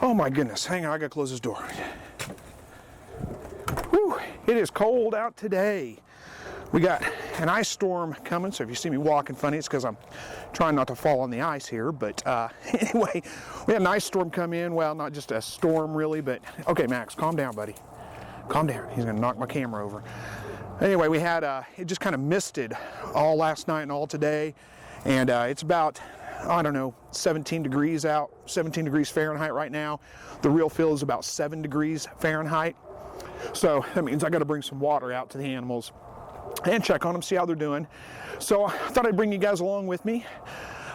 Oh my goodness, hang on, I gotta close this door. Whew, it is cold out today. We got an ice storm coming, so if you see me walking funny, it's because I'm trying not to fall on the ice here. But anyway, we had an ice storm come in. Well, not just a storm really, but okay, Max, calm down, buddy. Calm down. He's gonna knock my camera over. Anyway, we had it just kind of misted all last night and all today, and it's about, I don't know, 17 degrees out, 17 degrees Fahrenheit right now. The real feel is about 7 degrees Fahrenheit. So that means I got to bring some water out to the animals and check on them, see how they're doing. So I thought I'd bring you guys along with me.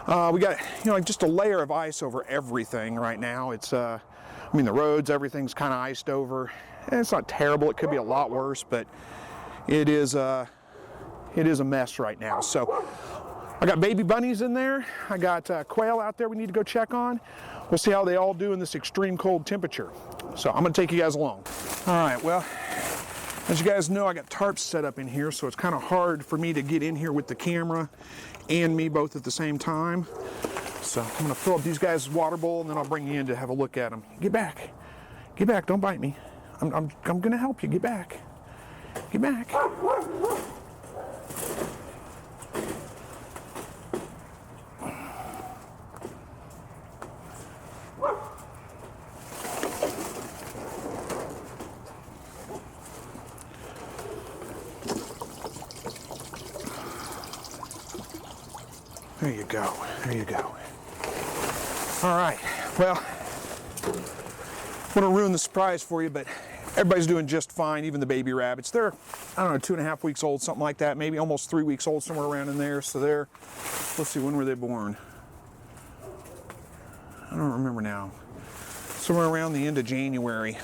We got, like just a layer of ice over everything right now. It's, I mean, the roads, everything's kind of iced over. And it's not terrible. It could be a lot worse, but it is a mess right now. So I got baby bunnies in there. I got quail out there we need to go check on. We'll see how they all do in this extreme cold temperature. So I'm going to take you guys along. All right, well, as you guys know, I got tarps set up in here, so it's kind of hard for me to get in here with the camera and me both at the same time. So I'm going to fill up these guys' water bowl, and then I'll bring you in to have a look at them. Get back. Get back. Don't bite me. I'm going to help you. Get back. Get back. There you go. There you go. All right. Well, I want to ruin the surprise for you, but everybody's doing just fine, even the baby rabbits. They're, I don't know, 2.5 weeks old, something like that, maybe almost 3 weeks old, somewhere around in there. So they're, let's see, when were they born? I don't remember now. Somewhere around the end of January,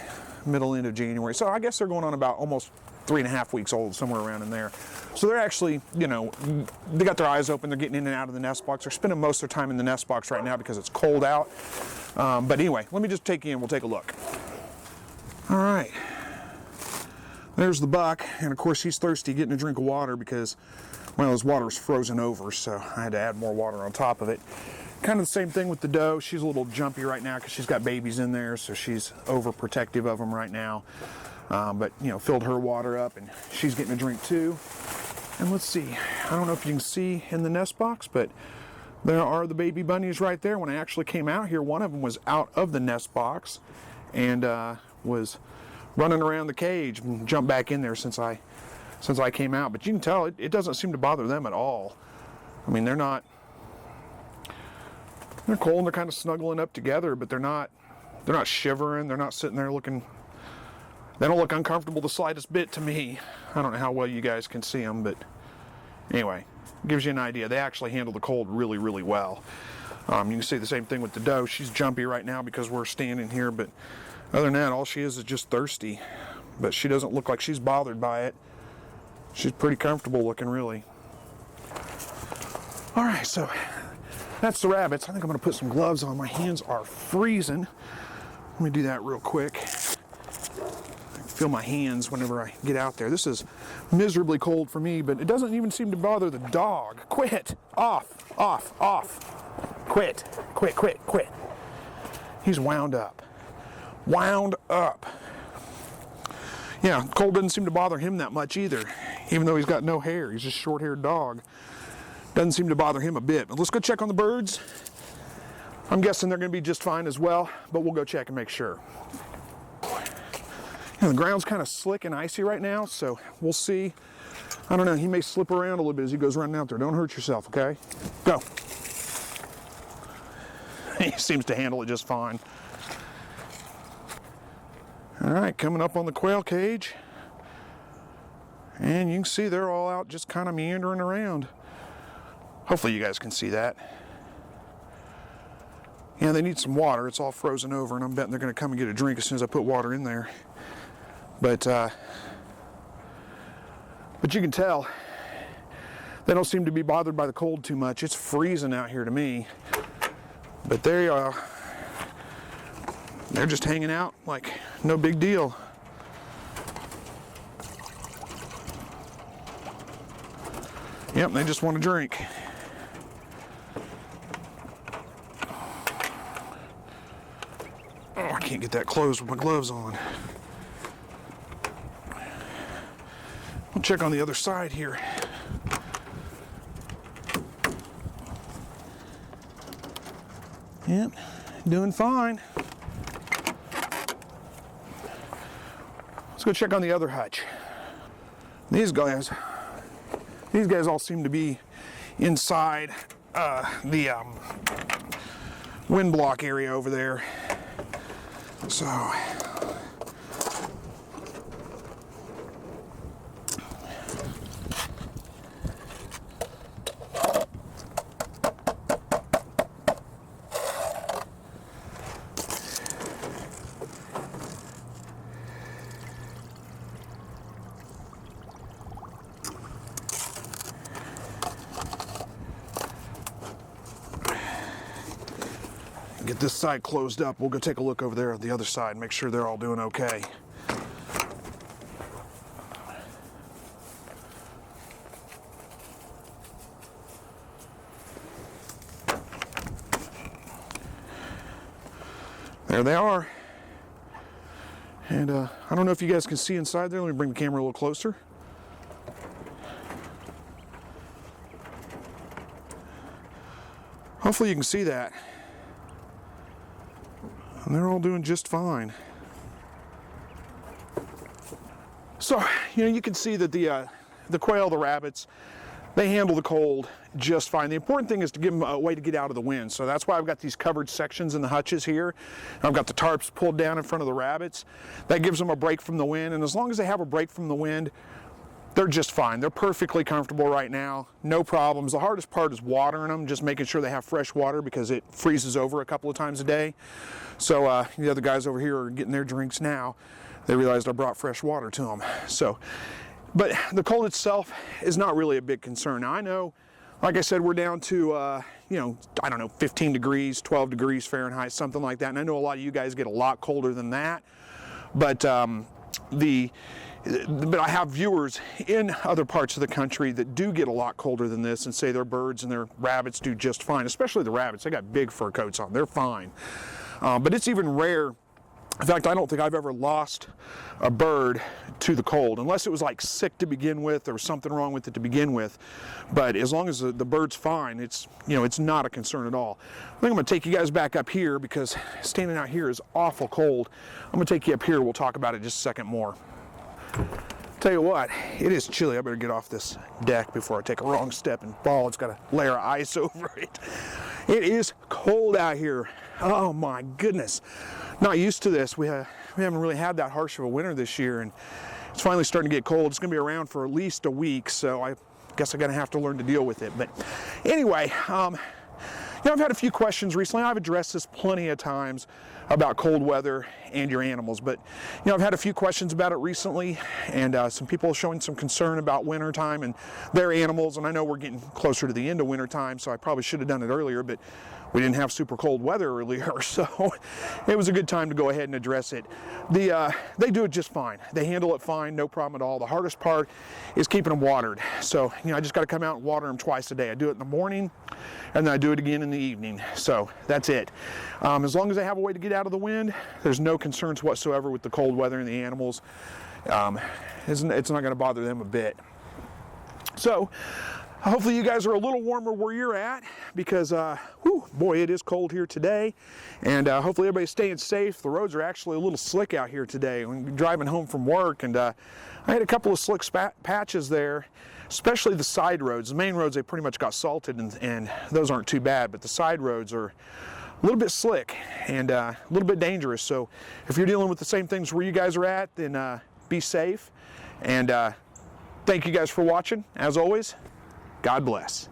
middle end of January. So I guess they're going on about almost 3.5 weeks old, somewhere around in there. So they're actually, they got their eyes open. They're getting in and out of the nest box. They're spending most of their time in the nest box right now because it's cold out. But anyway, let me just take you in. We'll take a look. All right. There's the buck. And of course, he's thirsty, getting a drink of water because, well, his water's frozen over. So I had to add more water on top of it. Kind of the same thing with the doe. She's a little jumpy right now because she's got babies in there. So she's overprotective of them right now. But, filled her water up and she's getting a drink too. And let's see, I don't know if you can see in the nest box, but there are the baby bunnies right there. When I actually came out here, one of them was out of the nest box and was running around the cage and jumped back in there since I came out. But you can tell it doesn't seem to bother them at all. I mean, they're cold and they're kind of snuggling up together, but they're not shivering. They're not sitting there looking. They don't look uncomfortable the slightest bit to me. I don't know how well you guys can see them, but anyway, gives you an idea. They actually handle the cold really, really well. You can see the same thing with the doe. She's jumpy right now because we're standing here, but other than that, all she is just thirsty. But she doesn't look like she's bothered by it. She's pretty comfortable looking, really. All right, so that's the rabbits. I think I'm going to put some gloves on. My hands are freezing. Let me do that real quick. Feel my hands whenever I get out there. This is miserably cold for me, but it doesn't even seem to bother the dog. Quit! Off! Off! Off! Quit! Quit! Quit! Quit! He's wound up. Wound up. Yeah, cold doesn't seem to bother him that much either, even though he's got no hair. He's just a short-haired dog. Doesn't seem to bother him a bit. But let's go check on the birds. I'm guessing they're going to be just fine as well, but we'll go check and make sure. The ground's kind of slick and icy right now, so we'll see. I don't know, he may slip around a little bit as he goes running out there. Don't hurt yourself, okay? Go. He seems to handle it just fine. All right, coming up on the quail cage. And you can see they're all out just kind of meandering around. Hopefully you guys can see that. Yeah, they need some water. It's all frozen over, and I'm betting they're going to come and get a drink as soon as I put water in there. But you can tell they don't seem to be bothered by the cold too much. It's freezing out here to me. But they're just hanging out like no big deal. Yep, they just want a drink. can't get that closed with my gloves on. We'll check on the other side here. Yep, doing fine. Let's go check on the other hutch. These guys all seem to be inside the wind block area over there. So get this side closed up. We'll go take a look over there at the other side, make sure they're all doing okay. There they are. And I don't know if you guys can see inside there. Let me bring the camera a little closer. Hopefully you can see that. And they're all doing just fine. So, you can see that the quail, the rabbits, they handle the cold just fine. The important thing is to give them a way to get out of the wind. So that's why I've got these covered sections in the hutches here. I've got the tarps pulled down in front of the rabbits. That gives them a break from the wind. And as long as they have a break from the wind, they're just fine. They're perfectly comfortable right now. No problems. The hardest part is watering them, just making sure they have fresh water because it freezes over a couple of times a day. So the other guys over here are getting their drinks now. They realized I brought fresh water to them. So, but the cold itself is not really a big concern. Now I know, like I said, we're down to, I don't know, 15 degrees, 12 degrees Fahrenheit, something like that. And I know a lot of you guys get a lot colder than that. But but I have viewers in other parts of the country that do get a lot colder than this and say their birds and their rabbits do just fine, especially the rabbits. They got big fur coats on. They're fine. But it's even rare. In fact, I don't think I've ever lost a bird to the cold, unless it was like sick to begin with, there was something wrong with it to begin with. But as long as the bird's fine, it's not a concern at all. I think I'm going to take you guys back up here because standing out here is awful cold. I'm going to take you up here. We'll talk about it just a second more. Tell you what, it is chilly. I better get off this deck before I take a wrong step and fall. It's got a layer of ice over it. It is cold out here. Oh my goodness. Not used to this. We haven't really had that harsh of a winter this year, and it's finally starting to get cold. It's going to be around for at least a week, so I guess I'm going to have to learn to deal with it. But anyway, I've had a few questions recently. I've addressed this plenty of times about cold weather and your animals, but I've had a few questions about it recently, and some people showing some concern about winter time and their animals. And I know we're getting closer to the end of winter time, so I probably should have done it earlier, but we didn't have super cold weather earlier, so it was a good time to go ahead and address it. They do it just fine. They handle it fine, no problem at all. The hardest part is keeping them watered. So I just got to come out and water them twice a day. I do it in the morning, and then I do it again in the evening. So that's it. As long as they have a way to get out of the wind, there's no concerns whatsoever with the cold weather and the animals. It's not going to bother them a bit. So hopefully you guys are a little warmer where you're at, because boy, it is cold here today. And hopefully everybody's staying safe. The roads are actually a little slick out here today. When driving home from work, and I had a couple of slick patches there, especially the side roads. The main roads, they pretty much got salted, and those aren't too bad, but the side roads are a little bit slick and a little bit dangerous. So if you're dealing with the same things where you guys are at, then be safe. And thank you guys for watching. As always, God bless.